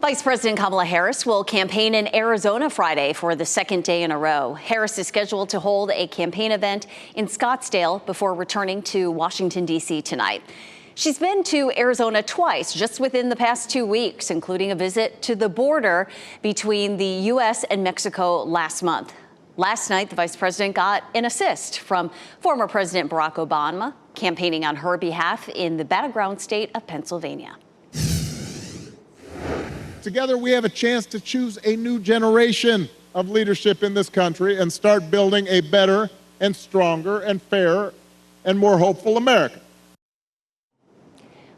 Vice President Kamala Harris will campaign in Arizona Friday for the second day in a row. Harris is scheduled to hold a campaign event in Scottsdale before returning to Washington, D.C. tonight. She's been to Arizona twice just within the past 2 weeks, including a visit to the border between the U.S. and Mexico last month. Last night, the vice president got an assist from former President Barack Obama, campaigning on her behalf in the battleground state of Pennsylvania. Together, we have a chance to choose a new generation of leadership in this country and start building a better and stronger and fairer and more hopeful America.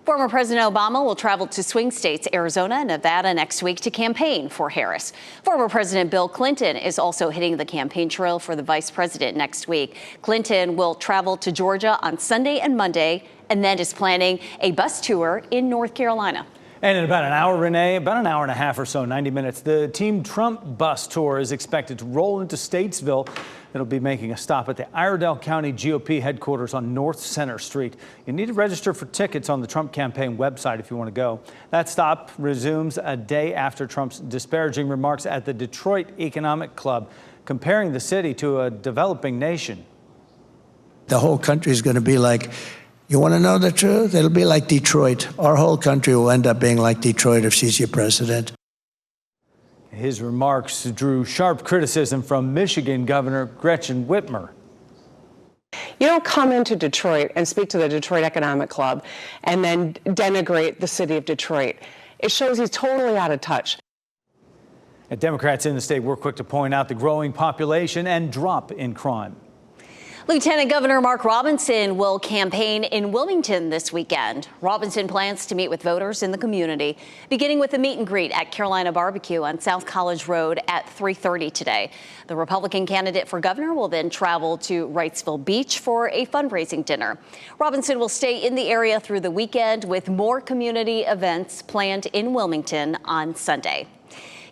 Former President Obama will travel to swing states Arizona and Nevada next week to campaign for Harris. Former President Bill Clinton is also hitting the campaign trail for the vice president next week. Clinton will travel to Georgia on Sunday and Monday and then is planning a bus tour in North Carolina. And in about an hour, Renee, about an hour and a half or so, 90 minutes, the Team Trump bus tour is expected to roll into Statesville. It'll be making a stop at the Iredell County GOP headquarters on North Center Street. You need to register for tickets on the Trump campaign website if you want to go. That stop resumes a day after Trump's disparaging remarks at the Detroit Economic Club, comparing the city to a developing nation. The whole country is going to be like, you want to know the truth? It'll be like Detroit. Our whole country will end up being like Detroit if she's your president. His remarks drew sharp criticism from Michigan Governor Gretchen Whitmer. You don't come into Detroit and speak to the Detroit Economic Club and then denigrate the city of Detroit. It shows he's totally out of touch. And Democrats in the state were quick to point out the growing population and drop in crime. Lieutenant Governor Mark Robinson will campaign in Wilmington this weekend. Robinson plans to meet with voters in the community, beginning with a meet and greet at Carolina Barbecue on South College Road at 3:30 today. The Republican candidate for governor will then travel to Wrightsville Beach for a fundraising dinner. Robinson will stay in the area through the weekend with more community events planned in Wilmington on Sunday.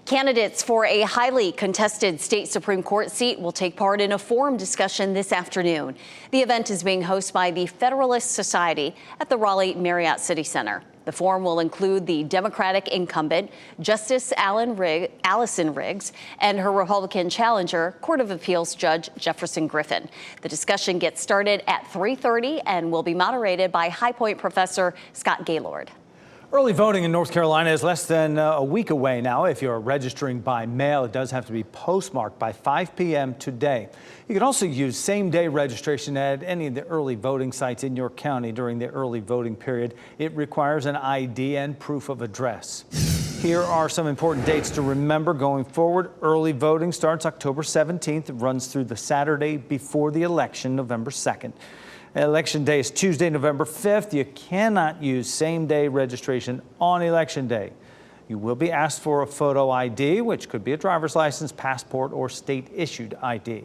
Candidates for a highly contested state Supreme Court seat will take part in a forum discussion this afternoon. The event is being hosted by the Federalist Society at the Raleigh Marriott City Center. The forum will include the Democratic incumbent, Justice Allison Riggs, and her Republican challenger, Court of Appeals Judge Jefferson Griffin. The discussion gets started at 3:30 and will be moderated by High Point professor Scott Gaylord. Early voting in North Carolina is less than a week away now. If you're registering by mail, it does have to be postmarked by 5 p.m. today. You can also use same-day registration at any of the early voting sites in your county during the early voting period. It requires an ID and proof of address. Here are some important dates to remember going forward. Early voting starts October 17th. It runs through the Saturday before the election, November 2nd. Election day is Tuesday, November 5th. You cannot use same-day registration on Election Day. You will be asked for a photo ID, which could be a driver's license, passport, or state-issued ID.